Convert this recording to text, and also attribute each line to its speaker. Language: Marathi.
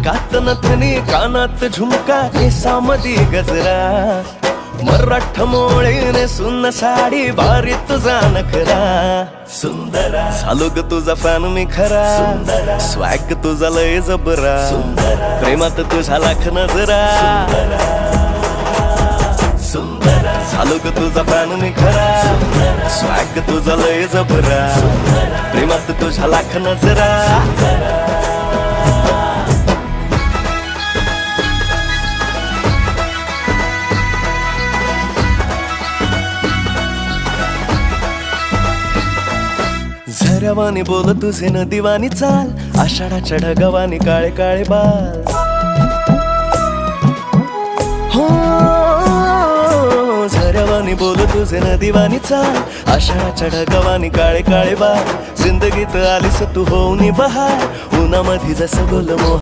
Speaker 1: नाकात नथनी कानात झुमका केसामधी गजरा मराठ मोळीने सुन्न साडी भारी तुझा नखरा सुंदरा झालो ग तुझा फॅन मी खरा स्वॅग तुझा लय जबरा प्रेमात तुझा लाख नजरा सुंदरा झालो ग तुझा फॅन मी खरा स्वॅग तुझा लय जबरा प्रेमात तुझा लाख नजरा झऱ्यावानी बोल तुझे नदीवानी चाल आषाढाच्या ढगावानी काळे काळे बाल हो झऱ्यावानी बोल तुझे नदीवानी चाल आषाढाच्या ढगावानी काळे काळे बाल जिंदगीत आलीस तू होऊनी बहार उन्हामध्ये जसं बोल मोह